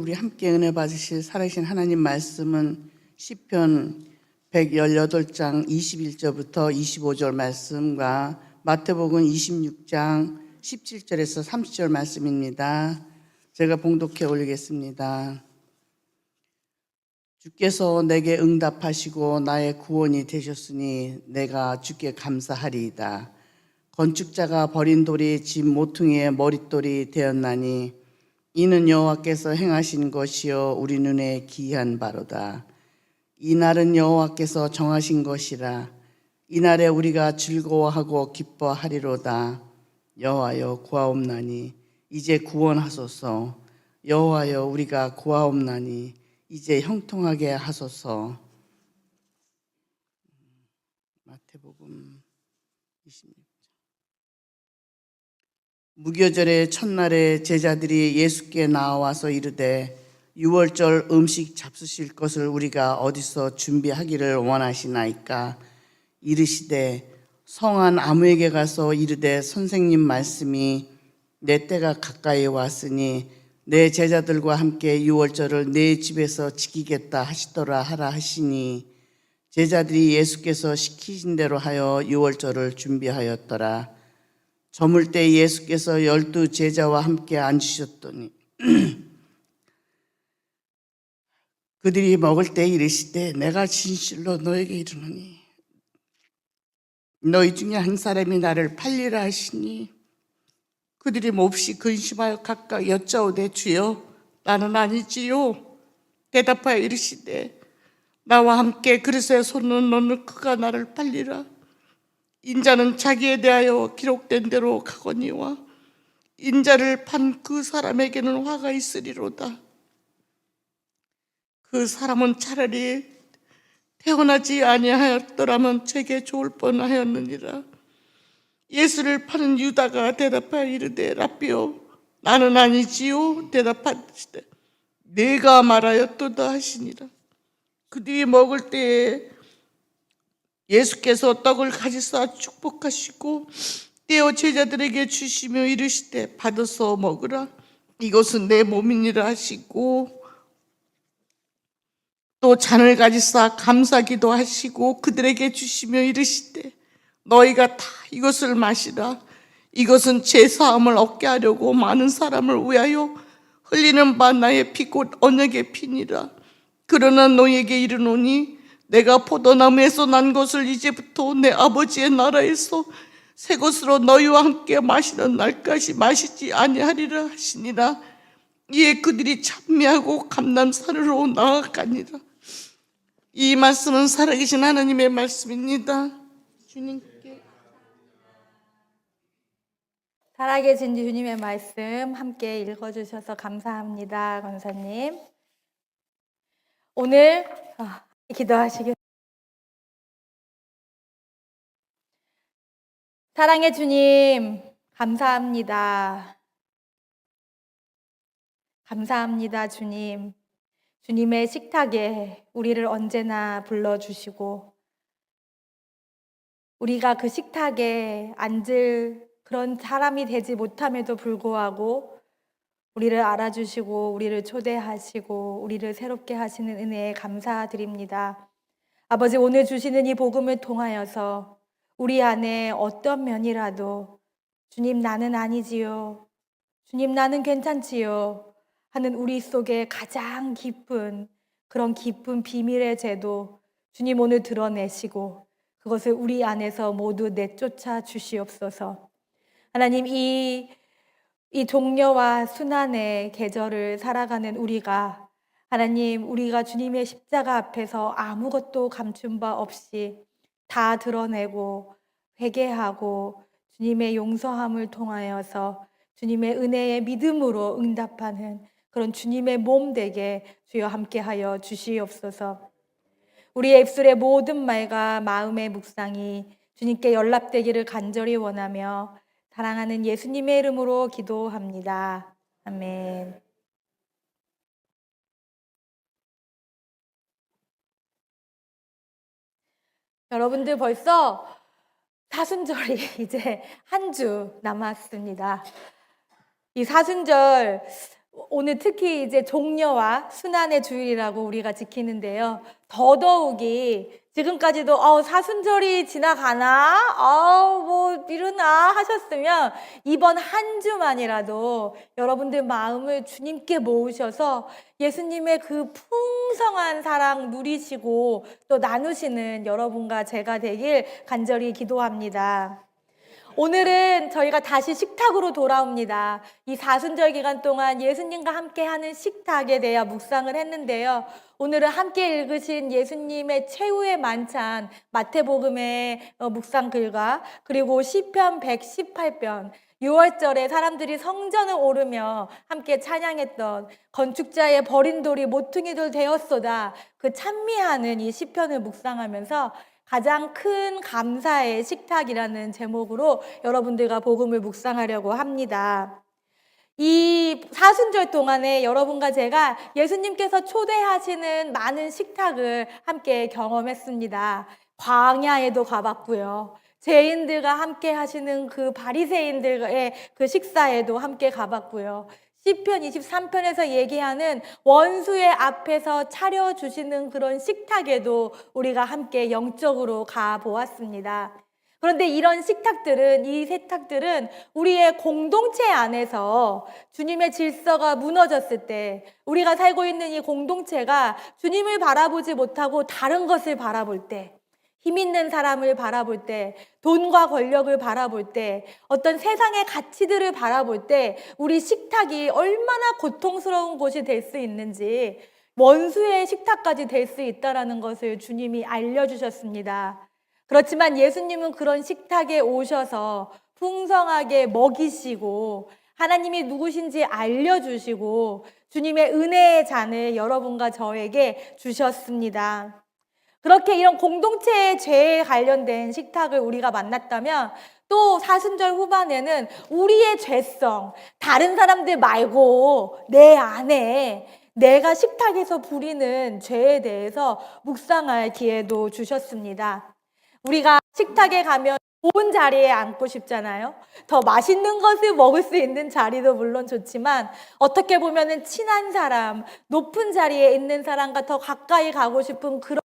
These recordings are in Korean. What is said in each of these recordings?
우리 함께 은혜 받으실 살아계신 하나님 말씀은 시편 118장 21절부터 25절 말씀과 마태복음 26장 17절에서 30절 말씀입니다. 제가 봉독해 올리겠습니다. 주께서 내게 응답하시고 나의 구원이 되셨으니 내가 주께 감사하리이다. 건축자가 버린 돌이 집 모퉁이의 머릿돌이 되었나니 이는 여호와께서 행하신 것이요 우리 눈에 기이한 바로다. 이 날은 여호와께서 정하신 것이라. 이날에 우리가 즐거워하고 기뻐하리로다. 여호와여 구하옵나니 이제 구원하소서. 여호와여 우리가 구하옵나니 이제 형통하게 하소서. 마태복음 26장. 무교절의 첫날에 제자들이 예수께 나와서 이르되 유월절 음식 잡수실 것을 우리가 어디서 준비하기를 원하시나이까? 이르시되 성한 아무에게 가서 이르되 선생님 말씀이 내 때가 가까이 왔으니 내 제자들과 함께 유월절을 내 집에서 지키겠다 하시더라 하라 하시니 제자들이 예수께서 시키신 대로 하여 유월절을 준비하였더라. 저물 때 예수께서 12 제자와 함께 앉으셨더니 그들이 먹을 때 이르시되 내가 진실로 너에게 이르노니 너희 중에 한 사람이 나를 팔리라 하시니 그들이 몹시 근심하여 각각 여짜오되 주여 나는 아니지요. 대답하여 이르시되 나와 함께 그릇에 손을 넣는 그가 나를 팔리라. 인자는 자기에 대하여 기록된 대로 가거니와 인자를 판 그 사람에게는 화가 있으리로다. 그 사람은 차라리 태어나지 아니하였더라면 제게 좋을 뻔하였느니라. 예수를 파는 유다가 대답하여 이르되 라삐요 나는 아니지요. 대답하시되 내가 말하였도다 하시니라. 그들이 먹을 때에 예수께서 떡을 가지사 축복하시고 떼어 제자들에게 주시며 이르시되 받아서 먹으라. 이것은 내 몸이니라 하시고 또 잔을 가지사 감사기도 하시고 그들에게 주시며 이르시되 너희가 다 이것을 마시라. 이것은 제 사함을 얻게 하려고 많은 사람을 위하여 흘리는 바 나의 피 곧 언약의 피니라. 그러나 너희에게 이르노니 내가 포도나무에서 난 것을 이제부터 내 아버지의 나라에서 새 것으로 너희와 함께 마시는 날까지 마시지 아니하리라 하시니라. 이에 그들이 찬미하고 감람산으로 나아가니라. 이 말씀은 살아계신 하나님의 말씀입니다. 주님께 살아계신 주님의 말씀 함께 읽어주셔서 감사합니다. 권사님 오늘 기도하시겠습니다. 사랑의 주님 감사합니다. 감사합니다. 주님 주님의 식탁에 우리를 언제나 불러주시고 우리가 그 식탁에 앉을 그런 사람이 되지 못함에도 불구하고 우리를 알아주시고 우리를 초대하시고 우리를 새롭게 하시는 은혜에 감사드립니다. 아버지 오늘 주시는 이 복음을 통하여서 우리 안에 어떤 면이라도 주님 나는 아니지요. 주님 나는 괜찮지요. 하는 우리 속에 가장 깊은 그런 깊은 비밀의 제도 주님 오늘 드러내시고 그것을 우리 안에서 모두 내쫓아 주시옵소서. 하나님 이 종려와 순환의 계절을 살아가는 우리가 하나님 우리가 주님의 십자가 앞에서 아무것도 감춘 바 없이 다 드러내고 회개하고 주님의 용서함을 통하여서 주님의 은혜의 믿음으로 응답하는 그런 주님의 몸 되게 주여 함께하여 주시옵소서. 우리의 입술의 모든 말과 마음의 묵상이 주님께 연락되기를 간절히 원하며 사랑하는 예수님의 이름으로 기도합니다. 아멘. 여러분들 벌써 사순절이 이제 한 주 남았습니다. 이 사순절 오늘 특히 이제 종려와 순환의 주일이라고 우리가 지키는데요. 더더욱이 지금까지도 사순절이 지나가나? 뭐 이러나 하셨으면 이번 한 주만이라도 여러분들 마음을 주님께 모으셔서 예수님의 그 풍성한 사랑 누리시고 또 나누시는 여러분과 제가 되길 간절히 기도합니다. 오늘은 저희가 다시 식탁으로 돌아옵니다. 이 사순절 기간 동안 예수님과 함께하는 식탁에 대해 묵상을 했는데요. 오늘은 함께 읽으신 예수님의 최후의 만찬 마태복음의 묵상 글과 그리고 시편 118편 6월절에 사람들이 성전을 오르며 함께 찬양했던 건축자의 버린 돌이 모퉁이돌 되었소다 그 찬미하는 이 시편을 묵상하면서 가장 큰 감사의 식탁이라는 제목으로 여러분들과 복음을 묵상하려고 합니다. 이 사순절 동안에 여러분과 제가 예수님께서 초대하시는 많은 식탁을 함께 경험했습니다. 광야에도 가봤고요. 죄인들과 함께 하시는 그 바리새인들의 그 식사에도 함께 가봤고요. 시편 23편에서 얘기하는 원수의 앞에서 차려주시는 그런 식탁에도 우리가 함께 영적으로 가보았습니다. 그런데 이런 식탁들은, 이 세탁들은 우리의 공동체 안에서 주님의 질서가 무너졌을 때, 우리가 살고 있는 이 공동체가 주님을 바라보지 못하고 다른 것을 바라볼 때, 힘 있는 사람을 바라볼 때, 돈과 권력을 바라볼 때, 어떤 세상의 가치들을 바라볼 때 우리 식탁이 얼마나 고통스러운 곳이 될 수 있는지, 원수의 식탁까지 될 수 있다는 것을 주님이 알려주셨습니다. 그렇지만 예수님은 그런 식탁에 오셔서 풍성하게 먹이시고 하나님이 누구신지 알려주시고 주님의 은혜의 잔을 여러분과 저에게 주셨습니다. 그렇게 이런 공동체의 죄에 관련된 식탁을 우리가 만났다면 또 사순절 후반에는 우리의 죄성, 다른 사람들 말고 내 안에 내가 식탁에서 부리는 죄에 대해서 묵상할 기회도 주셨습니다. 우리가 식탁에 가면 좋은 자리에 앉고 싶잖아요. 더 맛있는 것을 먹을 수 있는 자리도 물론 좋지만 어떻게 보면은 친한 사람, 높은 자리에 있는 사람과 더 가까이 가고 싶은 그런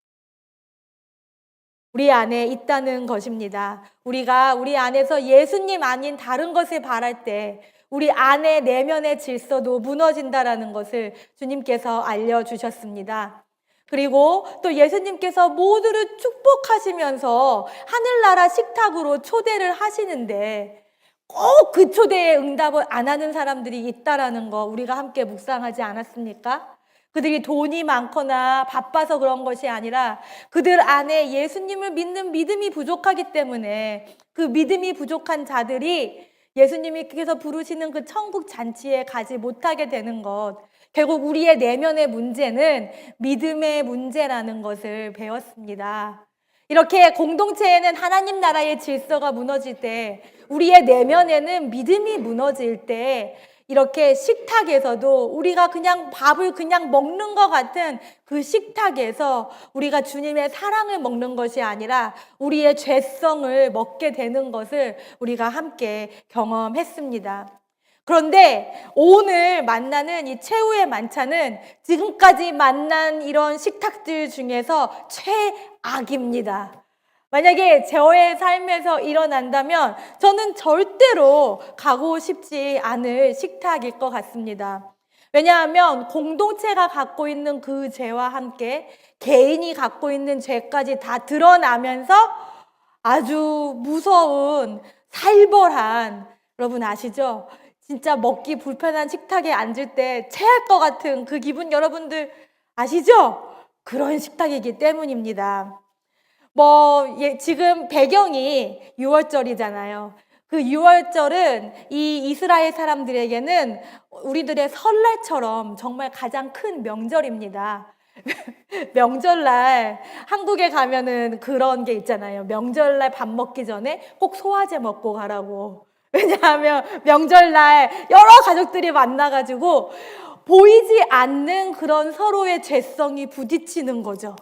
우리 안에 있다는 것입니다. 우리가 우리 안에서 예수님 아닌 다른 것을 바랄 때 우리 안의 내면의 질서도 무너진다라는 것을 주님께서 알려주셨습니다. 그리고 또 예수님께서 모두를 축복하시면서 하늘나라 식탁으로 초대를 하시는데 꼭 그 초대에 응답을 안 하는 사람들이 있다라는 거 우리가 함께 묵상하지 않았습니까? 그들이 돈이 많거나 바빠서 그런 것이 아니라 그들 안에 예수님을 믿는 믿음이 부족하기 때문에 그 믿음이 부족한 자들이 예수님께서 부르시는 그 천국 잔치에 가지 못하게 되는 것, 결국 우리의 내면의 문제는 믿음의 문제라는 것을 배웠습니다. 이렇게 공동체에는 하나님 나라의 질서가 무너질 때, 우리의 내면에는 믿음이 무너질 때, 이렇게 식탁에서도 우리가 그냥 밥을 그냥 먹는 것 같은 그 식탁에서 우리가 주님의 사랑을 먹는 것이 아니라 우리의 죄성을 먹게 되는 것을 우리가 함께 경험했습니다. 그런데 오늘 만나는 이 최후의 만찬은 지금까지 만난 이런 식탁들 중에서 최악입니다. 만약에 저의 삶에서 일어난다면 저는 절대로 가고 싶지 않을 식탁일 것 같습니다. 왜냐하면 공동체가 갖고 있는 그 죄와 함께 개인이 갖고 있는 죄까지 다 드러나면서 아주 무서운 살벌한, 여러분 아시죠? 진짜 먹기 불편한 식탁에 앉을 때 체할 것 같은 그 기분 여러분들 아시죠? 그런 식탁이기 때문입니다. 지금 배경이 6월절이잖아요. 그 6월절은 이 이스라엘 사람들에게는 우리들의 설날처럼 정말 가장 큰 명절입니다. 명절날 한국에 가면은 그런 게 있잖아요. 명절날 밥 먹기 전에 꼭 소화제 먹고 가라고. 왜냐하면 명절날 여러 가족들이 만나가지고 보이지 않는 그런 서로의 죄성이 부딪히는 거죠.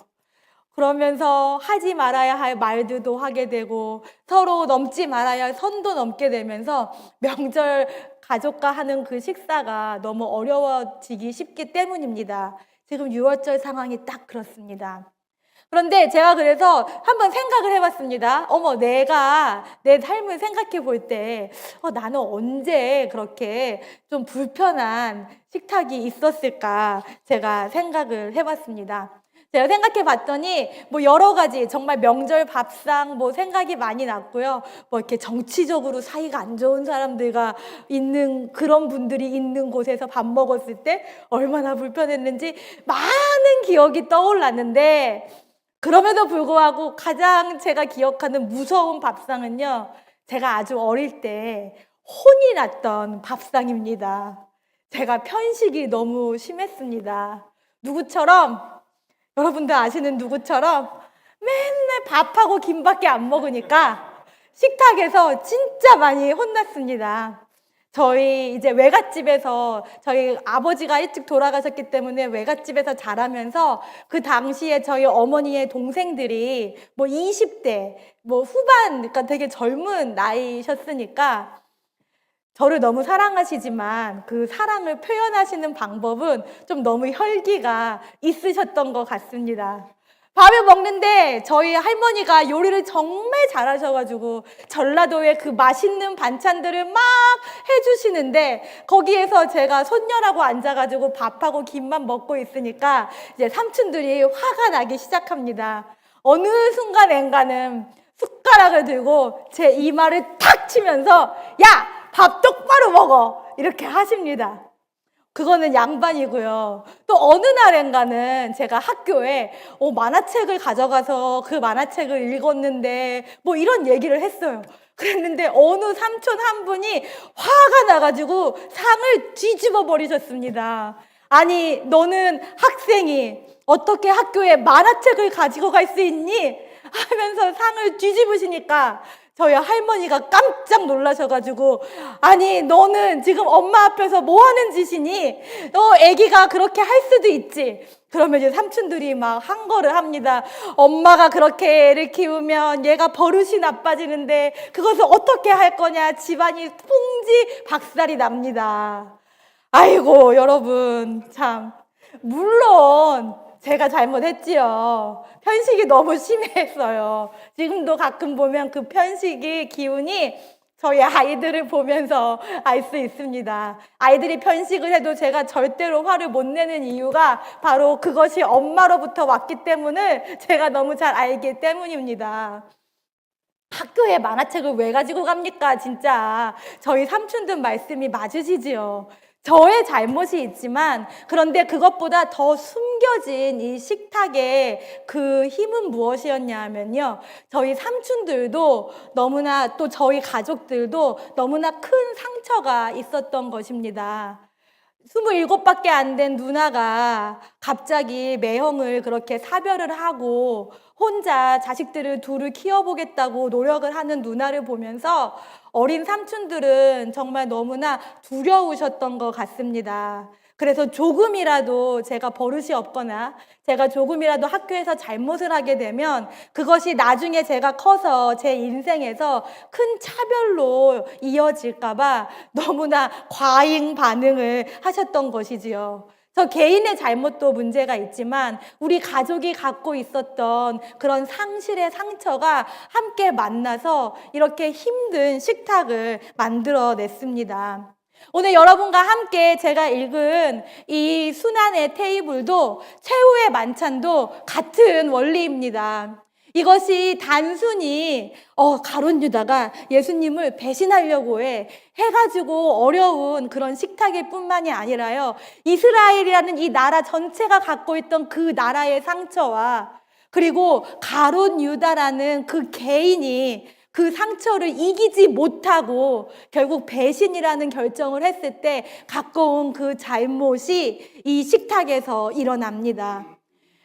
그러면서 하지 말아야 할 말들도 하게 되고 서로 넘지 말아야 할 선도 넘게 되면서 명절 가족과 하는 그 식사가 너무 어려워지기 쉽기 때문입니다. 지금 유월절 상황이 딱 그렇습니다. 그런데 제가 그래서 한번 생각을 해봤습니다. 어머, 내가 내 삶을 생각해 볼 때, 나는 언제 그렇게 좀 불편한 식탁이 있었을까? 제가 생각을 해봤습니다. 제가 생각해 봤더니, 뭐 여러 가지, 정말 명절 밥상 뭐 생각이 많이 났고요. 뭐 이렇게 정치적으로 사이가 안 좋은 사람들과 있는 그런 분들이 있는 곳에서 밥 먹었을 때 얼마나 불편했는지 많은 기억이 떠올랐는데, 그럼에도 불구하고 가장 제가 기억하는 무서운 밥상은요, 제가 아주 어릴 때 혼이 났던 밥상입니다. 제가 편식이 너무 심했습니다. 누구처럼, 여러분들 아시는 누구처럼 맨날 밥하고 김밖에 안 먹으니까 식탁에서 진짜 많이 혼났습니다. 저희 이제 외갓집에서 저희 아버지가 일찍 돌아가셨기 때문에 외갓집에서 자라면서 그 당시에 저희 어머니의 동생들이 뭐 20대, 뭐 후반, 그러니까 되게 젊은 나이셨으니까 저를 너무 사랑하시지만 그 사랑을 표현하시는 방법은 좀 너무 혈기가 있으셨던 것 같습니다. 밥을 먹는데 저희 할머니가 요리를 정말 잘하셔가지고 전라도의 그 맛있는 반찬들을 막 해주시는데 거기에서 제가 손녀라고 앉아가지고 밥하고 김만 먹고 있으니까 이제 삼촌들이 화가 나기 시작합니다. 어느 순간엔가는 숟가락을 들고 제 이마를 탁 치면서 야! 밥 똑바로 먹어! 이렇게 하십니다. 그거는 양반이고요. 또 어느 날엔가는 제가 학교에 만화책을 가져가서 그 만화책을 읽었는데 뭐 이런 얘기를 했어요. 그랬는데 어느 삼촌 한 분이 화가 나가지고 상을 뒤집어 버리셨습니다. 아니, 너는 학생이 어떻게 학교에 만화책을 가지고 갈 수 있니? 하면서 상을 뒤집으시니까 저희 할머니가 깜짝 놀라셔가지고 아니 너는 지금 엄마 앞에서 뭐 하는 짓이니? 너 애기가 그렇게 할 수도 있지. 그러면 이제 삼촌들이 막 한거를 합니다. 엄마가 그렇게 애를 키우면 얘가 버릇이 나빠지는데 그것을 어떻게 할 거냐. 집안이 풍지박살이 납니다. 아이고 여러분 참 물론 제가 잘못했지요. 편식이 너무 심했어요. 지금도 가끔 보면 그 편식의 기운이 저희 아이들을 보면서 알 수 있습니다. 아이들이 편식을 해도 제가 절대로 화를 못 내는 이유가 바로 그것이 엄마로부터 왔기 때문을 제가 너무 잘 알기 때문입니다. 학교에 만화책을 왜 가지고 갑니까? 진짜 저희 삼촌들 말씀이 맞으시지요. 저의 잘못이 있지만 그런데 그것보다 더 숨겨진 이 식탁의 그 힘은 무엇이었냐 하면요. 저희 삼촌들도 너무나 또 저희 가족들도 너무나 큰 상처가 있었던 것입니다. 27밖에 안 된 누나가 갑자기 매형을 그렇게 사별을 하고 혼자 자식들을 둘을 키워보겠다고 노력을 하는 누나를 보면서 어린 삼촌들은 정말 너무나 두려우셨던 것 같습니다. 그래서 조금이라도 제가 버릇이 없거나 제가 조금이라도 학교에서 잘못을 하게 되면 그것이 나중에 제가 커서 제 인생에서 큰 차별로 이어질까봐 너무나 과잉 반응을 하셨던 것이지요. 저 개인의 잘못도 문제가 있지만 우리 가족이 갖고 있었던 그런 상실의 상처가 함께 만나서 이렇게 힘든 식탁을 만들어냈습니다. 오늘 여러분과 함께 제가 읽은 이 순환의 테이블도 최후의 만찬도 같은 원리입니다. 이것이 단순히 가룟 유다가 예수님을 배신하려고 해가지고 어려운 그런 식탁일 뿐만이 아니라요. 이스라엘이라는 이 나라 전체가 갖고 있던 그 나라의 상처와 그리고 가룟 유다라는 그 개인이 그 상처를 이기지 못하고 결국 배신이라는 결정을 했을 때 갖고 온 그 잘못이 이 식탁에서 일어납니다.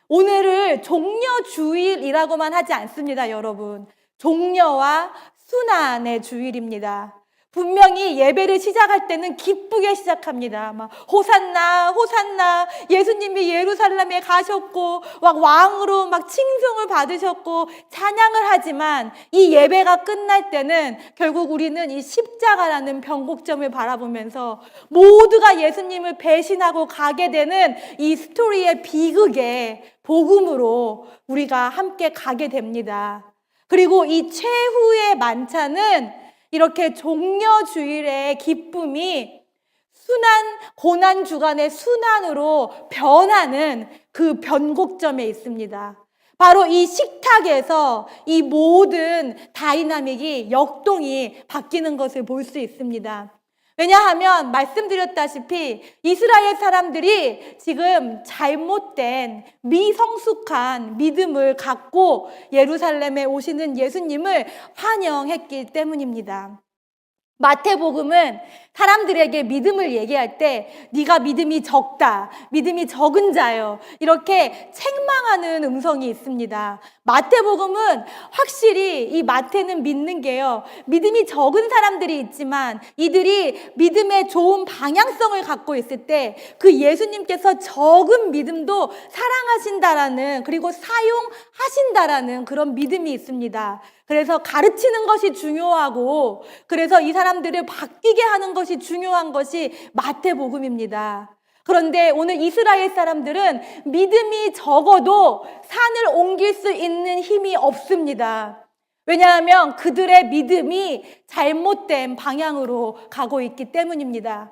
오늘을 종려주일이라고만 하지 않습니다, 여러분. 종려와 순환의 주일입니다. 분명히 예배를 시작할 때는 기쁘게 시작합니다. 막 호산나 호산나, 예수님이 예루살렘에 가셨고 막 왕으로 막 칭송을 받으셨고 찬양을 하지만 이 예배가 끝날 때는 결국 우리는 이 십자가라는 변곡점을 바라보면서 모두가 예수님을 배신하고 가게 되는 이 스토리의 비극의 복음으로 우리가 함께 가게 됩니다. 그리고 이 최후의 만찬은 이렇게 종려주일의 기쁨이 고난 주간의 순환으로 변하는 그 변곡점에 있습니다. 바로 이 식탁에서 이 모든 다이나믹이 역동이 바뀌는 것을 볼 수 있습니다. 왜냐하면 말씀드렸다시피 이스라엘 사람들이 지금 잘못된 미성숙한 믿음을 갖고 예루살렘에 오시는 예수님을 환영했기 때문입니다. 마태복음은 사람들에게 믿음을 얘기할 때 네가 믿음이 적다, 믿음이 적은 자요, 이렇게 책망하는 음성이 있습니다. 마태복음은 확실히 이 마태는 믿는 게요, 믿음이 적은 사람들이 있지만 이들이 믿음의 좋은 방향성을 갖고 있을 때 그 예수님께서 적은 믿음도 사랑하신다라는, 그리고 사용하신다라는 그런 믿음이 있습니다. 그래서 가르치는 것이 중요하고, 그래서 이 사람들을 바뀌게 하는 것이 중요한 것이 마태복음입니다. 그런데 오늘 이스라엘 사람들은 믿음이 적어도 산을 옮길 수 있는 힘이 없습니다. 왜냐하면 그들의 믿음이 잘못된 방향으로 가고 있기 때문입니다.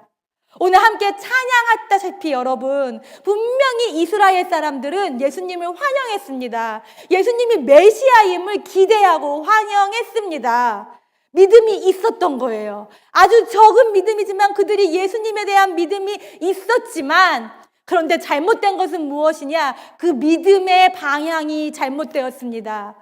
오늘 함께 찬양했다시피 여러분, 분명히 이스라엘 사람들은 예수님을 환영했습니다. 예수님이 메시아임을 기대하고 환영했습니다. 믿음이 있었던 거예요. 아주 적은 믿음이지만 그들이 예수님에 대한 믿음이 있었지만, 그런데 잘못된 것은 무엇이냐? 그 믿음의 방향이 잘못되었습니다.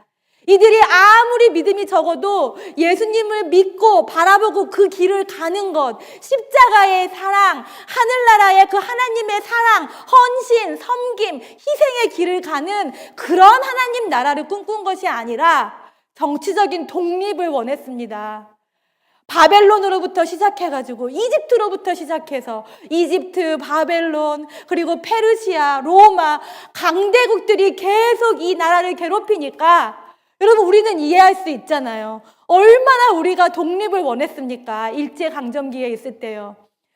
이들이 아무리 믿음이 적어도 예수님을 믿고 바라보고 그 길을 가는 것, 십자가의 사랑, 하늘나라의 그 하나님의 사랑, 헌신, 섬김, 희생의 길을 가는 그런 하나님 나라를 꿈꾼 것이 아니라 정치적인 독립을 원했습니다. 바벨론으로부터 시작해가지고 이집트로부터 시작해서 이집트, 바벨론, 그리고 페르시아, 로마, 강대국들이 계속 이 나라를 괴롭히니까 여러분, 우리는 이해할 수 있잖아요. 얼마나 우리가 독립을 원했습니까? 일제강점기에 있을 때요.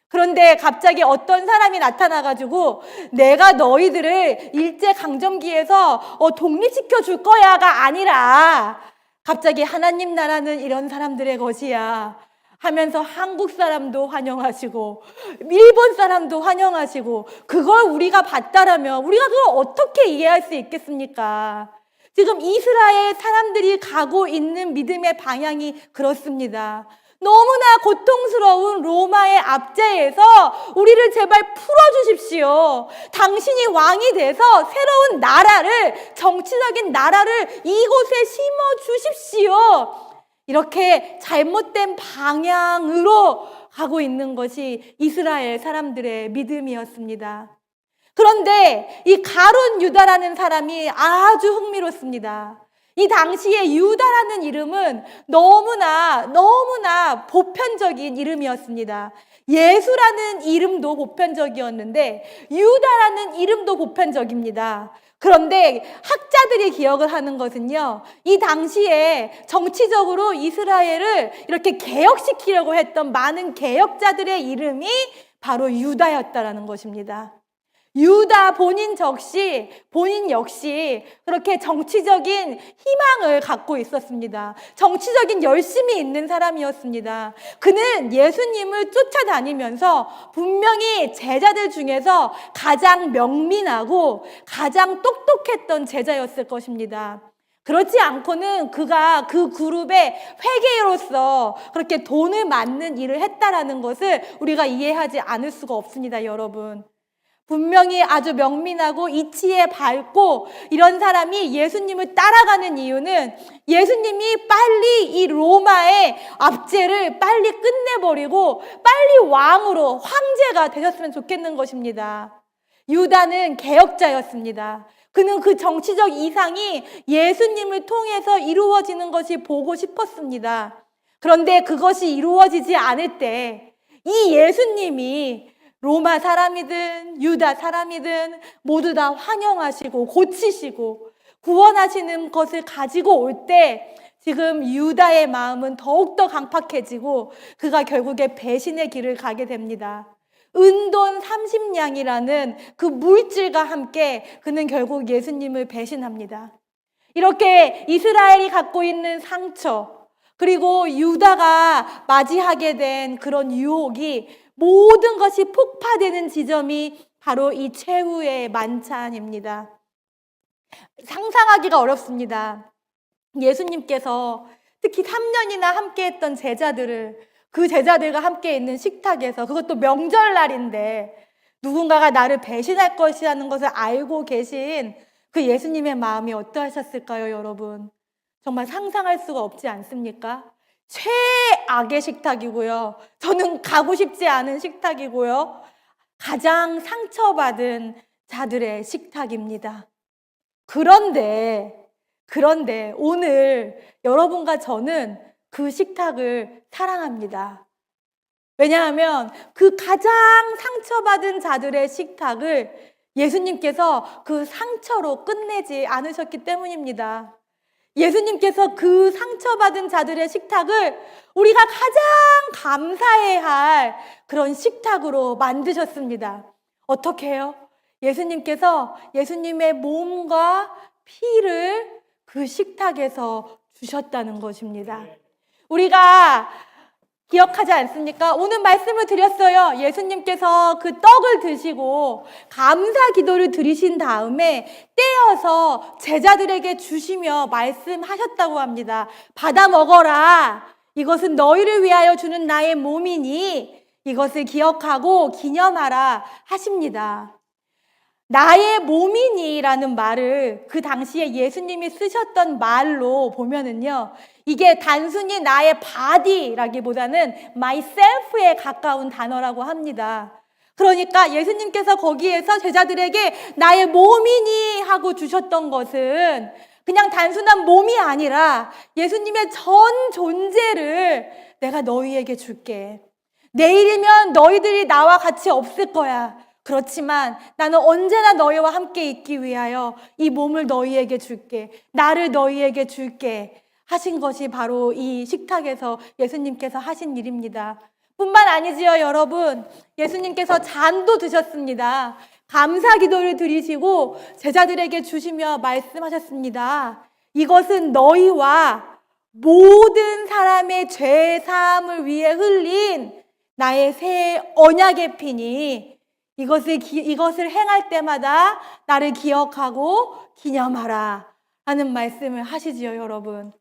그런데 갑자기 어떤 사람이 나타나가지고 내가 너희들을 일제강점기에서 독립시켜 줄 거야가 아니라 갑자기 하나님 나라는 이런 사람들의 것이야 하면서 한국 사람도 환영하시고 일본 사람도 환영하시고, 그걸 우리가 봤다라면 우리가 그걸 어떻게 이해할 수 있겠습니까? 지금 이스라엘 사람들이 가고 있는 믿음의 방향이 그렇습니다. 너무나 고통스러운 로마의 압제에서 우리를 제발 풀어주십시오. 당신이 왕이 돼서 새로운 나라를, 정치적인 나라를 이곳에 심어주십시오. 이렇게 잘못된 방향으로 가고 있는 것이 이스라엘 사람들의 믿음이었습니다. 그런데 이 가룟 유다라는 사람이 아주 흥미롭습니다. 이 당시에 유다라는 이름은 너무나 보편적인 이름이었습니다. 예수라는 이름도 보편적이었는데 유다라는 이름도 보편적입니다. 그런데 학자들이 기억을 하는 것은요, 이 당시에 정치적으로 이스라엘을 이렇게 개혁시키려고 했던 많은 개혁자들의 이름이 바로 유다였다라는 것입니다. 유다 본인 역시 그렇게 정치적인 희망을 갖고 있었습니다. 정치적인 열심이 있는 사람이었습니다. 그는 예수님을 쫓아다니면서 분명히 제자들 중에서 가장 명민하고 가장 똑똑했던 제자였을 것입니다. 그렇지 않고는 그가 그 그룹의 회계로서 그렇게 돈을 맞는 일을 했다라는 것을 우리가 이해하지 않을 수가 없습니다, 여러분. 분명히 아주 명민하고 이치에 밝고 이런 사람이 예수님을 따라가는 이유는 예수님이 빨리 이 로마의 압제를 빨리 끝내버리고 빨리 왕으로, 황제가 되셨으면 좋겠는 것입니다. 유다는 개혁자였습니다. 그는 그 정치적 이상이 예수님을 통해서 이루어지는 것이 보고 싶었습니다. 그런데 그것이 이루어지지 않을 때 이 예수님이 로마 사람이든 유다 사람이든 모두 다 환영하시고 고치시고 구원하시는 것을 가지고 올 때 지금 유다의 마음은 더욱더 강팍해지고 그가 결국에 배신의 길을 가게 됩니다. 은돈 30냥이라는 그 물질과 함께 그는 결국 예수님을 배신합니다. 이렇게 이스라엘이 갖고 있는 상처, 그리고 유다가 맞이하게 된 그런 유혹이 모든 것이 폭파되는 지점이 바로 이 최후의 만찬입니다. 상상하기가 어렵습니다. 예수님께서 특히 3년이나 함께 했던 제자들을 그 제자들과 함께 있는 식탁에서, 그것도 명절날인데 누군가가 나를 배신할 것이라는 것을 알고 계신 그 예수님의 마음이 어떠하셨을까요, 여러분? 정말 상상할 수가 없지 않습니까? 최악의 식탁이고요. 저는 가고 싶지 않은 식탁이고요. 가장 상처받은 자들의 식탁입니다. 그런데 오늘 여러분과 저는 그 식탁을 사랑합니다. 왜냐하면 그 가장 상처받은 자들의 식탁을 예수님께서 그 상처로 끝내지 않으셨기 때문입니다. 예수님께서 그 상처받은 자들의 식탁을 우리가 가장 감사해야 할 그런 식탁으로 만드셨습니다. 어떻게 해요? 예수님께서 예수님의 몸과 피를 그 식탁에서 주셨다는 것입니다. 우리가 기억하지 않습니까? 오늘 말씀을 드렸어요. 예수님께서 그 떡을 드시고 감사 기도를 드리신 다음에 떼어서 제자들에게 주시며 말씀하셨다고 합니다. 받아 먹어라. 이것은 너희를 위하여 주는 나의 몸이니 이것을 기억하고 기념하라 하십니다. 나의 몸이니라는 말을 그 당시에 예수님이 쓰셨던 말로 보면은요, 이게 단순히 나의 body라기보다는 myself에 가까운 단어라고 합니다. 그러니까 예수님께서 거기에서 제자들에게 나의 몸이니 하고 주셨던 것은 그냥 단순한 몸이 아니라 예수님의 전 존재를 내가 너희에게 줄게. 내일이면 너희들이 나와 같이 없을 거야. 그렇지만 나는 언제나 너희와 함께 있기 위하여 이 몸을 너희에게 줄게. 나를 너희에게 줄게. 하신 것이 바로 이 식탁에서 예수님께서 하신 일입니다. 뿐만 아니지요, 여러분. 예수님께서 잔도 드셨습니다. 감사 기도를 드리시고 제자들에게 주시며 말씀하셨습니다. 이것은 너희와 모든 사람의 죄 사함을 위해 흘린 나의 새 언약의 피니 이것을 행할 때마다 나를 기억하고 기념하라 하는 말씀을 하시지요, 여러분.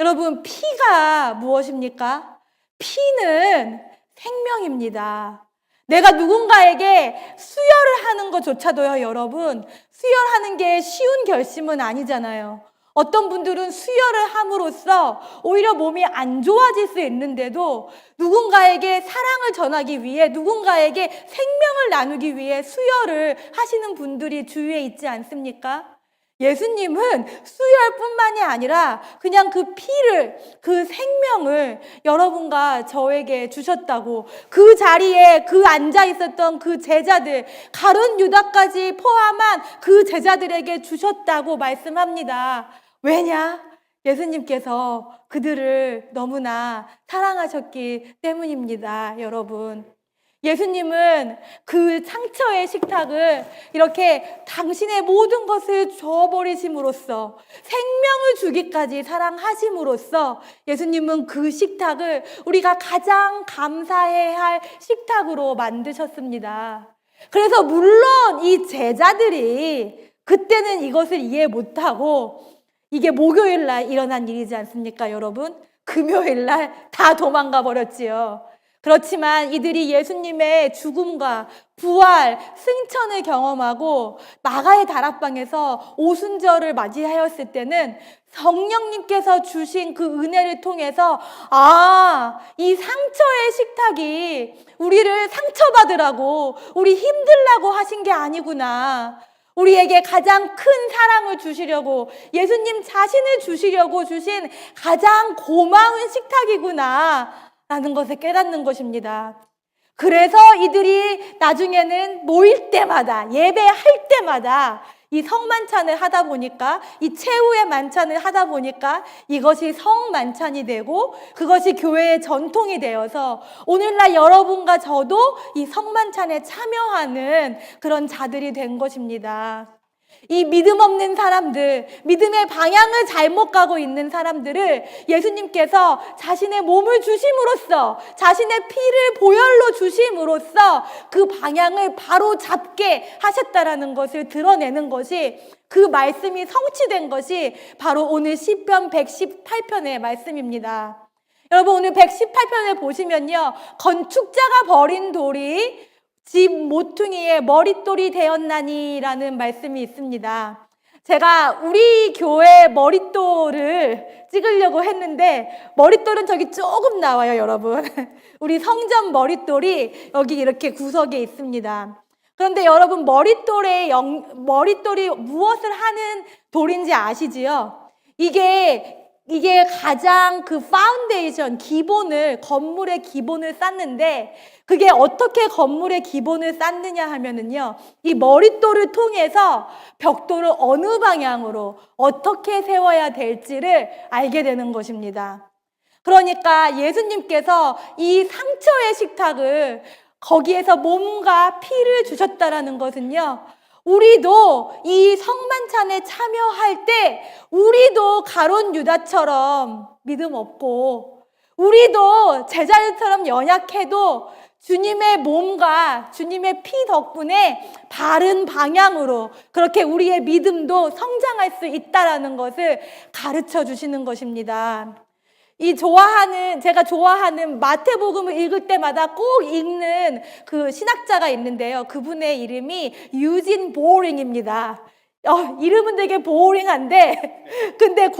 여러분, 피가 무엇입니까? 피는 생명입니다. 내가 누군가에게 수혈을 하는 것조차도요, 여러분, 수혈하는 게 쉬운 결심은 아니잖아요. 어떤 분들은 수혈을 함으로써 오히려 몸이 안 좋아질 수 있는데도 누군가에게 사랑을 전하기 위해, 누군가에게 생명을 나누기 위해 수혈을 하시는 분들이 주위에 있지 않습니까? 예수님은 수혈뿐만이 아니라 그냥 그 피를, 그 생명을 여러분과 저에게 주셨다고, 그 자리에 그 앉아 있었던 그 제자들, 가룟 유다까지 포함한 그 제자들에게 주셨다고 말씀합니다. 왜냐? 예수님께서 그들을 너무나 사랑하셨기 때문입니다, 여러분. 예수님은 그 상처의 식탁을 이렇게 당신의 모든 것을 줘버리심으로써, 생명을 주기까지 사랑하심으로써 예수님은 그 식탁을 우리가 가장 감사해야 할 식탁으로 만드셨습니다. 그래서 물론 이 제자들이 그때는 이것을 이해 못하고, 이게 목요일 날 일어난 일이지 않습니까, 여러분? 금요일 날 다 도망가 버렸지요. 그렇지만 이들이 예수님의 죽음과 부활, 승천을 경험하고 마가의 다락방에서 오순절을 맞이하였을 때는 성령님께서 주신 그 은혜를 통해서, 이 상처의 식탁이 우리를 상처받으라고, 우리 힘들라고 하신 게 아니구나. 우리에게 가장 큰 사랑을 주시려고 예수님 자신을 주시려고 주신 가장 고마운 식탁이구나 라는 것을 깨닫는 것입니다. 그래서 이들이 나중에는 모일 때마다 예배할 때마다 이 성만찬을 하다 보니까 이 최후의 만찬을 하다 보니까 이것이 성만찬이 되고 그것이 교회의 전통이 되어서 오늘날 여러분과 저도 이 성만찬에 참여하는 그런 자들이 된 것입니다. 이 믿음 없는 사람들, 믿음의 방향을 잘못 가고 있는 사람들을 예수님께서 자신의 몸을 주심으로써, 자신의 피를 보혈로 주심으로써 그 방향을 바로 잡게 하셨다라는 것을 드러내는 것이, 그 말씀이 성취된 것이 바로 오늘 시편 118편의 말씀입니다. 여러분, 오늘 118편을 보시면요, 건축자가 버린 돌이 집 모퉁이에 머릿돌이 되었나니라는 말씀이 있습니다. 제가 우리 교회 머릿돌을 찍으려고 했는데 머릿돌은 저기 조금 나와요, 여러분. 우리 성전 머릿돌이 여기 이렇게 구석에 있습니다. 그런데 여러분, 머릿돌이 무엇을 하는 돌인지 아시지요? 이게 가장 그 파운데이션, 건물의 기본을 쌓는데, 그게 어떻게 건물의 기본을 쌓느냐 하면은요, 이 머릿돌을 통해서 벽돌을 어느 방향으로 어떻게 세워야 될지를 알게 되는 것입니다. 그러니까 예수님께서 이 상처의 식탁을 거기에서 몸과 피를 주셨다라는 것은요, 우리도 이 성만찬에 참여할 때 우리도 가룟 유다처럼 믿음 없고, 우리도 제자들처럼 연약해도 주님의 몸과 주님의 피 덕분에 바른 방향으로 그렇게 우리의 믿음도 성장할 수 있다라는 것을 가르쳐 주시는 것입니다. 제가 좋아하는 마태복음을 읽을 때마다 꼭 읽는 그 신학자가 있는데요. 그분의 이름이 유진 보링입니다. 이름은 되게 보링한데, 근데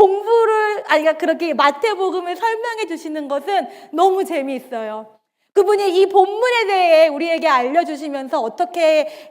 그렇게 마태복음을 설명해 주시는 것은 너무 재미있어요. 그분이 이 본문에 대해 우리에게 알려주시면서 어떻게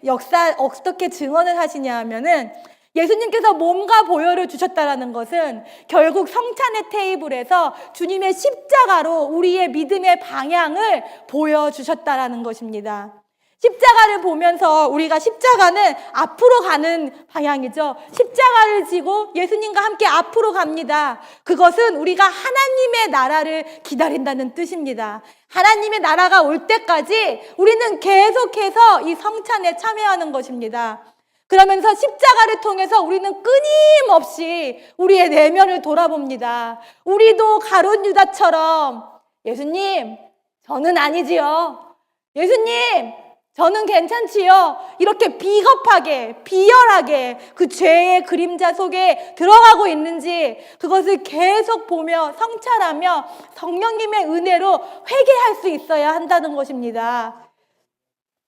증언을 하시냐 하면은, 예수님께서 몸과 보혈을 주셨다라는 것은 결국 성찬의 테이블에서 주님의 십자가로 우리의 믿음의 방향을 보여주셨다라는 것입니다. 십자가를 보면서 우리가 십자가는 앞으로 가는 방향이죠. 십자가를 지고 예수님과 함께 앞으로 갑니다. 그것은 우리가 하나님의 나라를 기다린다는 뜻입니다. 하나님의 나라가 올 때까지 우리는 계속해서 이 성찬에 참여하는 것입니다. 그러면서 십자가를 통해서 우리는 끊임없이 우리의 내면을 돌아봅니다. 우리도 가룟 유다처럼 예수님, 저는 아니지요. 예수님, 저는 괜찮지요. 이렇게 비겁하게, 비열하게 그 죄의 그림자 속에 들어가고 있는지 그것을 계속 보며 성찰하며 성령님의 은혜로 회개할 수 있어야 한다는 것입니다.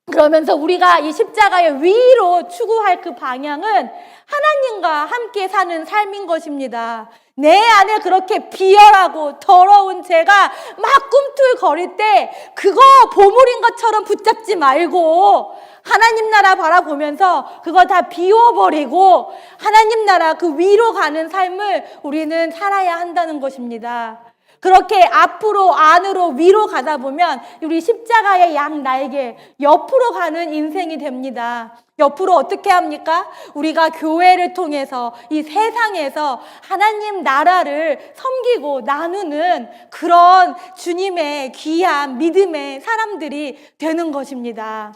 그러면서 우리가 이 십자가의 위로 추구할 그 방향은 하나님과 함께 사는 삶인 것입니다. 내 안에 그렇게 비열하고 더러운 죄가 막 꿈틀거릴 때 그거 보물인 것처럼 붙잡지 말고 하나님 나라 바라보면서 그거 다 비워버리고 하나님 나라 그 위로 가는 삶을 우리는 살아야 한다는 것입니다. 그렇게 앞으로, 안으로, 위로 가다 보면 우리 십자가의 양 날개 옆으로 가는 인생이 됩니다. 옆으로 어떻게 합니까? 우리가 교회를 통해서 이 세상에서 하나님 나라를 섬기고 나누는 그런 주님의 귀한 믿음의 사람들이 되는 것입니다.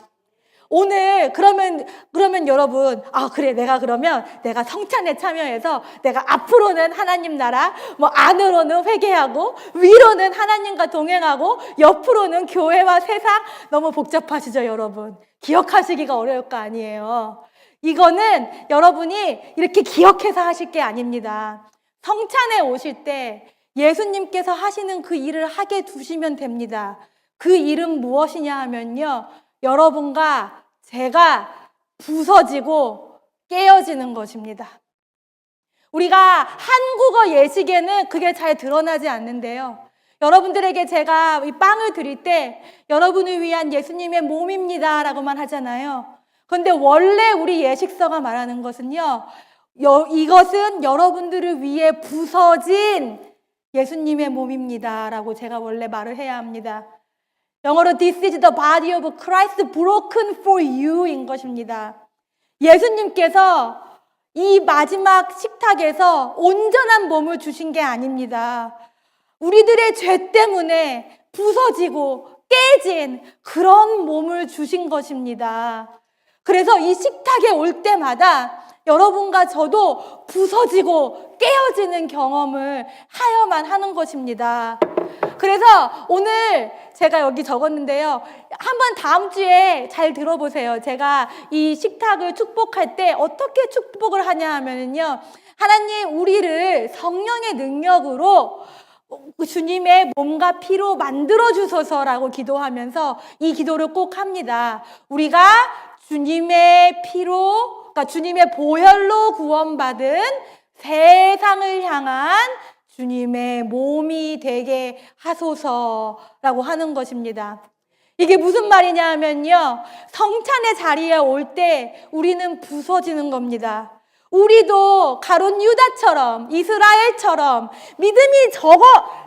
오늘 그러면 여러분, 그래, 내가 성찬에 참여해서 내가 앞으로는 하나님 나라, 안으로는 회개하고 위로는 하나님과 동행하고 옆으로는 교회와 세상. 너무 복잡하시죠, 여러분? 기억하시기가 어려울 거 아니에요. 이거는 여러분이 이렇게 기억해서 하실 게 아닙니다. 성찬에 오실 때 예수님께서 하시는 그 일을 하게 두시면 됩니다. 그 일은 무엇이냐 하면요, 여러분과 제가 부서지고 깨어지는 것입니다. 우리가 한국어 예식에는 그게 잘 드러나지 않는데요. 여러분들에게 제가 이 빵을 드릴 때 여러분을 위한 예수님의 몸입니다 라고만 하잖아요. 그런데 원래 우리 예식서가 말하는 것은요, 이것은 여러분들을 위해 부서진 예수님의 몸입니다 라고 제가 원래 말을 해야 합니다. 영어로 This is the body of Christ broken for you 인 것입니다. 예수님께서 이 마지막 식탁에서 온전한 몸을 주신 게 아닙니다. 우리들의 죄 때문에 부서지고 깨진 그런 몸을 주신 것입니다. 그래서 이 식탁에 올 때마다 여러분과 저도 부서지고 깨어지는 경험을 하여만 하는 것입니다. 그래서 오늘 제가 여기 적었는데요. 한번 다음 주에 잘 들어보세요. 제가 이 식탁을 축복할 때 어떻게 축복을 하냐 하면요. 하나님, 우리를 성령의 능력으로 주님의 몸과 피로 만들어 주소서라고 기도하면서 이 기도를 꼭 합니다. 우리가 주님의 피로, 그러니까 주님의 보혈로 구원받은 세상을 향한 주님의 몸이 되게 하소서라고 하는 것입니다. 이게 무슨 말이냐 하면요, 성찬의 자리에 올 때 우리는 부서지는 겁니다. 우리도 가룟 유다처럼, 이스라엘처럼 믿음이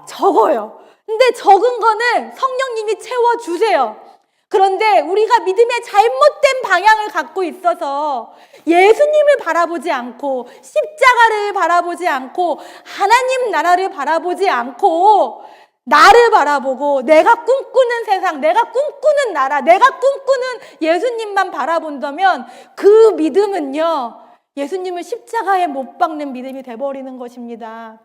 적어요. 근데 적은 거는 성령님이 채워주세요. 그런데 우리가 믿음의 잘못된 방향을 갖고 있어서 예수님을 바라보지 않고 십자가를 바라보지 않고 하나님 나라를 바라보지 않고 나를 바라보고 내가 꿈꾸는 세상, 내가 꿈꾸는 나라, 내가 꿈꾸는 예수님만 바라본다면 그 믿음은요, 예수님을 십자가에 못 박는 믿음이 돼버리는 것입니다.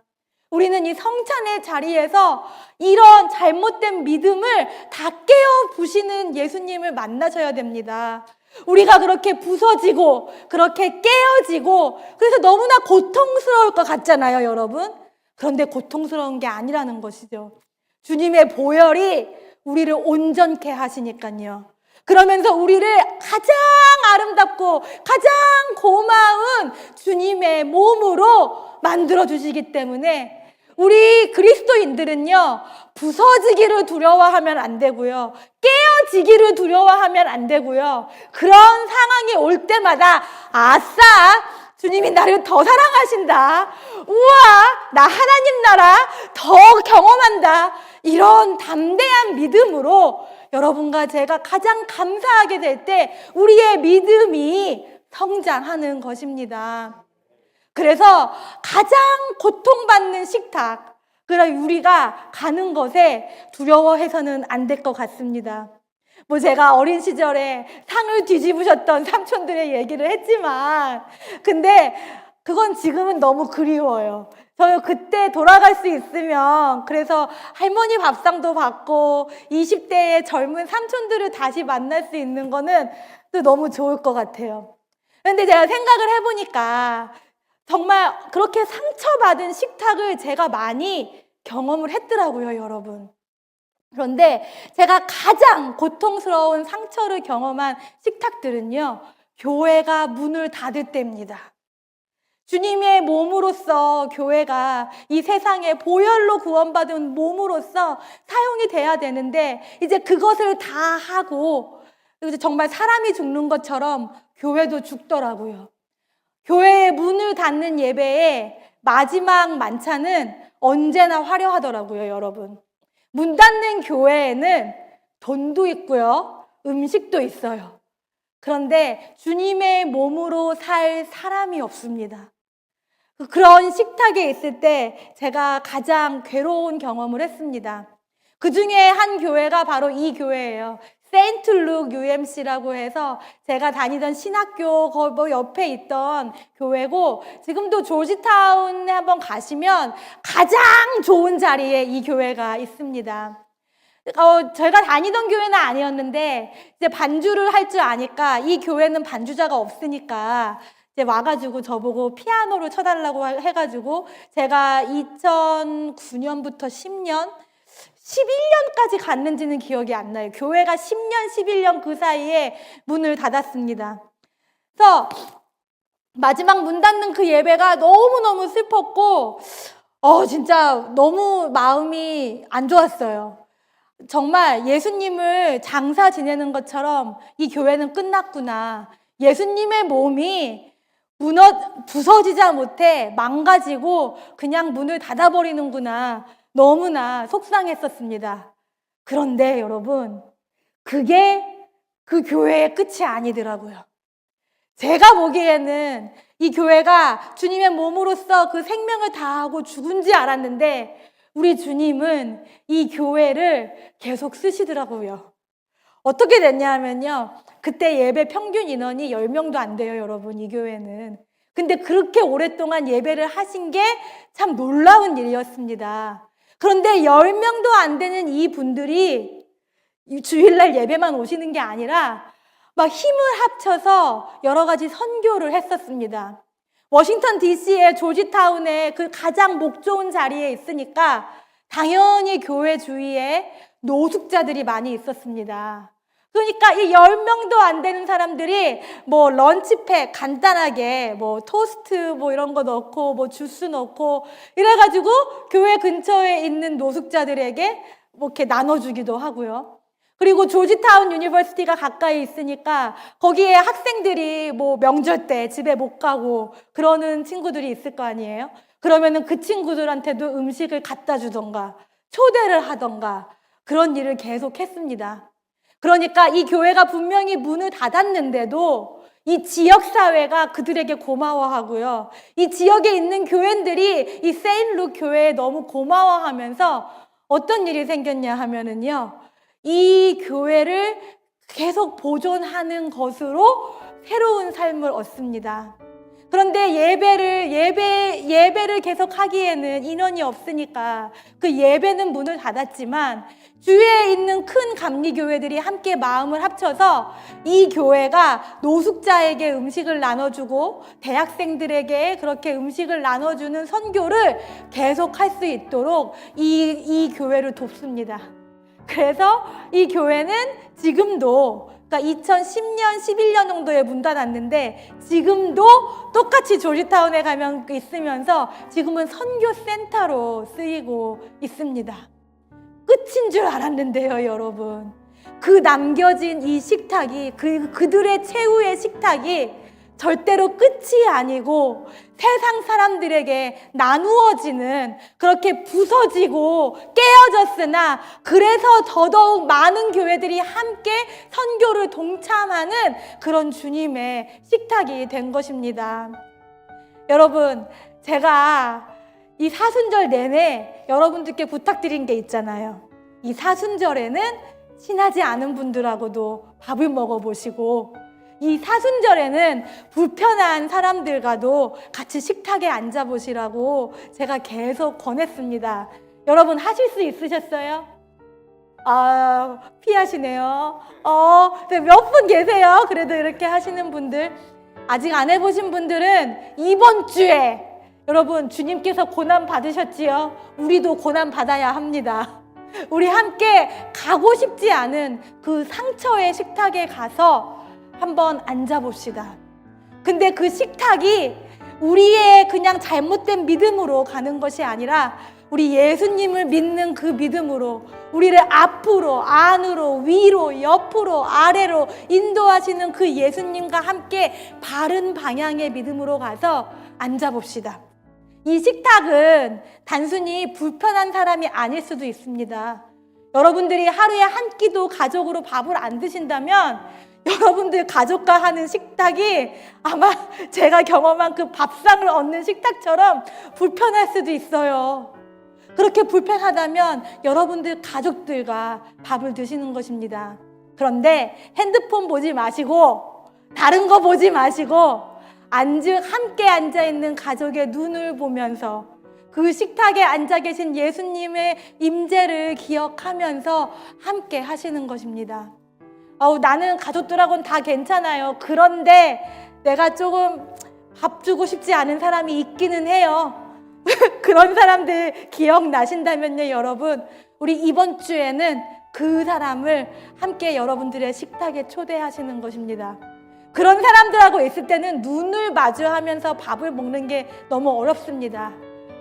우리는 이 성찬의 자리에서 이런 잘못된 믿음을 다 깨어 부시는 예수님을 만나셔야 됩니다. 우리가 그렇게 부서지고 그렇게 깨어지고 그래서 너무나 고통스러울 것 같잖아요, 여러분. 그런데 고통스러운 게 아니라는 것이죠. 주님의 보혈이 우리를 온전케 하시니까요. 그러면서 우리를 가장 아름답고 가장 고마운 주님의 몸으로 만들어 주시기 때문에 우리 그리스도인들은요, 부서지기를 두려워하면 안 되고요, 깨어지기를 두려워하면 안 되고요, 그런 상황이 올 때마다 아싸, 주님이 나를 더 사랑하신다, 우와, 나 하나님 나라 더 경험한다, 이런 담대한 믿음으로 여러분과 제가 가장 감사하게 될 때 우리의 믿음이 성장하는 것입니다. 그래서 가장 고통받는 식탁, 그러나 우리가 가는 것에 두려워해서는 안 될 것 같습니다. 뭐 제가 어린 시절에 상을 뒤집으셨던 삼촌들의 얘기를 했지만 근데 그건 지금은 너무 그리워요. 저 그때 돌아갈 수 있으면 그래서 할머니 밥상도 받고 20대의 젊은 삼촌들을 다시 만날 수 있는 거는 또 너무 좋을 것 같아요. 그런데 제가 생각을 해보니까 정말 그렇게 상처받은 식탁을 제가 많이 경험을 했더라고요, 여러분. 그런데 제가 가장 고통스러운 상처를 경험한 식탁들은요, 교회가 문을 닫을 때입니다. 주님의 몸으로서 교회가 이 세상에 보혈로 구원받은 몸으로서 사용이 돼야 되는데 이제 그것을 다 하고 정말 사람이 죽는 것처럼 교회도 죽더라고요. 교회의 문을 닫는 예배의 마지막 만찬은 언제나 화려하더라고요, 여러분. 문 닫는 교회에는 돈도 있고요, 음식도 있어요. 그런데 주님의 몸으로 살 사람이 없습니다. 그런 식탁에 있을 때 제가 가장 괴로운 경험을 했습니다. 그 중에 한 교회가 바로 이 교회예요. 세인트 룩 UMC라고 해서 제가 다니던 신학교 그 옆에 있던 교회고, 지금도 조지타운에 한번 가시면 가장 좋은 자리에 이 교회가 있습니다. 제가 다니던 교회는 아니었는데 이제 반주를 할 줄 아니까 이 교회는 반주자가 없으니까 이제 와가지고 저보고 피아노를 쳐달라고 해가지고 제가 2009년부터 10년 11년까지 갔는지는 기억이 안 나요. 교회가 10년, 11년 그 사이에 문을 닫았습니다. 그래서 마지막 문 닫는 그 예배가 너무너무 슬펐고 진짜 너무 마음이 안 좋았어요. 정말 예수님을 장사 지내는 것처럼 이 교회는 끝났구나. 예수님의 몸이 부서지자 못해 망가지고 그냥 문을 닫아버리는구나. 너무나 속상했었습니다. 그런데 여러분, 그게 그 교회의 끝이 아니더라고요. 제가 보기에는 이 교회가 주님의 몸으로서 그 생명을 다하고 죽은 줄 알았는데 우리 주님은 이 교회를 계속 쓰시더라고요. 어떻게 됐냐면요. 그때 예배 평균 인원이 10명도 안 돼요, 여러분, 이 교회는. 근데 그렇게 오랫동안 예배를 하신 게 참 놀라운 일이었습니다. 그런데 10명도 안 되는 이 분들이 주일날 예배만 오시는 게 아니라 막 힘을 합쳐서 여러 가지 선교를 했었습니다. 워싱턴 DC의 조지타운에 그 가장 목 좋은 자리에 있으니까 당연히 교회 주위에 노숙자들이 많이 있었습니다. 그러니까 이 10명도 안 되는 사람들이 뭐 런치팩 간단하게 뭐 토스트 뭐 이런 거 넣고 뭐 주스 넣고 이래가지고 교회 근처에 있는 노숙자들에게 뭐 이렇게 나눠주기도 하고요. 그리고 조지타운 유니버시티가 가까이 있으니까 거기에 학생들이 뭐 명절 때 집에 못 가고 그러는 친구들이 있을 거 아니에요? 그러면은 그 친구들한테도 음식을 갖다 주던가 초대를 하던가 그런 일을 계속 했습니다. 그러니까 이 교회가 분명히 문을 닫았는데도 이 지역사회가 그들에게 고마워하고요. 이 지역에 있는 교회들이 이 세인룩 교회에 너무 고마워하면서 어떤 일이 생겼냐 하면은요. 이 교회를 계속 보존하는 것으로 새로운 삶을 얻습니다. 그런데 예배를 계속 하기에는 인원이 없으니까 그 예배는 문을 닫았지만 주위에 있는 큰 감리교회들이 함께 마음을 합쳐서 이 교회가 노숙자에게 음식을 나눠주고 대학생들에게 그렇게 음식을 나눠주는 선교를 계속할 수 있도록 이 교회를 돕습니다. 그래서 이 교회는 지금도 그러니까 2010년, 11년 정도에 문 닫았는데 지금도 똑같이 조지타운에 가면 있으면서 지금은 선교센터로 쓰이고 있습니다. 끝인 줄 알았는데요, 여러분. 그 남겨진 이 식탁이 그들의 최후의 식탁이 절대로 끝이 아니고 세상 사람들에게 나누어지는 그렇게 부서지고 깨어졌으나 그래서 더더욱 많은 교회들이 함께 선교를 동참하는 그런 주님의 식탁이 된 것입니다. 여러분, 제가 이 사순절 내내 여러분들께 부탁드린 게 있잖아요. 이 사순절에는 친하지 않은 분들하고도 밥을 먹어보시고 이 사순절에는 불편한 사람들과도 같이 식탁에 앉아보시라고 제가 계속 권했습니다. 여러분 하실 수 있으셨어요? 피하시네요. 몇 분 계세요? 그래도 이렇게 하시는 분들. 아직 안 해보신 분들은 이번 주에 여러분 주님께서 고난 받으셨지요? 우리도 고난 받아야 합니다. 우리 함께 가고 싶지 않은 그 상처의 식탁에 가서 한번 앉아봅시다. 근데 그 식탁이 우리의 그냥 잘못된 믿음으로 가는 것이 아니라 우리 예수님을 믿는 그 믿음으로 우리를 앞으로, 안으로, 위로, 옆으로, 아래로 인도하시는 그 예수님과 함께 바른 방향의 믿음으로 가서 앉아봅시다. 이 식탁은 단순히 불편한 사람이 아닐 수도 있습니다. 여러분들이 하루에 한 끼도 가족으로 밥을 안 드신다면 여러분들 가족과 하는 식탁이 아마 제가 경험한 그 밥상을 얻는 식탁처럼 불편할 수도 있어요. 그렇게 불편하다면 여러분들 가족들과 밥을 드시는 것입니다. 그런데 핸드폰 보지 마시고 다른 거 보지 마시고 함께 앉아있는 가족의 눈을 보면서 그 식탁에 앉아 계신 예수님의 임재를 기억하면서 함께 하시는 것입니다. 나는 가족들하고는 다 괜찮아요. 그런데 내가 조금 밥 주고 싶지 않은 사람이 있기는 해요. 그런 사람들 기억나신다면요, 여러분. 우리 이번 주에는 그 사람을 함께 여러분들의 식탁에 초대하시는 것입니다. 그런 사람들하고 있을 때는 눈을 마주하면서 밥을 먹는 게 너무 어렵습니다.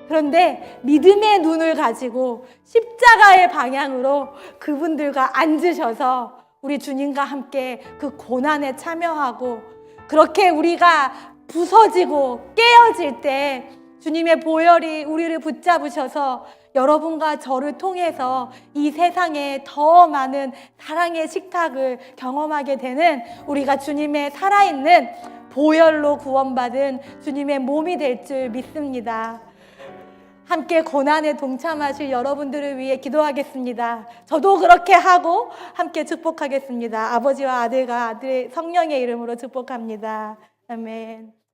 그런데 믿음의 눈을 가지고 십자가의 방향으로 그분들과 앉으셔서 우리 주님과 함께 그 고난에 참여하고 그렇게 우리가 부서지고 깨어질 때 주님의 보혈이 우리를 붙잡으셔서 여러분과 저를 통해서 이 세상에 더 많은 사랑의 식탁을 경험하게 되는 우리가 주님의 살아있는 보혈로 구원받은 주님의 몸이 될 줄 믿습니다. 함께 고난에 동참하실 여러분들을 위해 기도하겠습니다. 저도 그렇게 하고 함께 축복하겠습니다. 아버지와 아들과 아들의 성령의 이름으로 축복합니다. 아멘.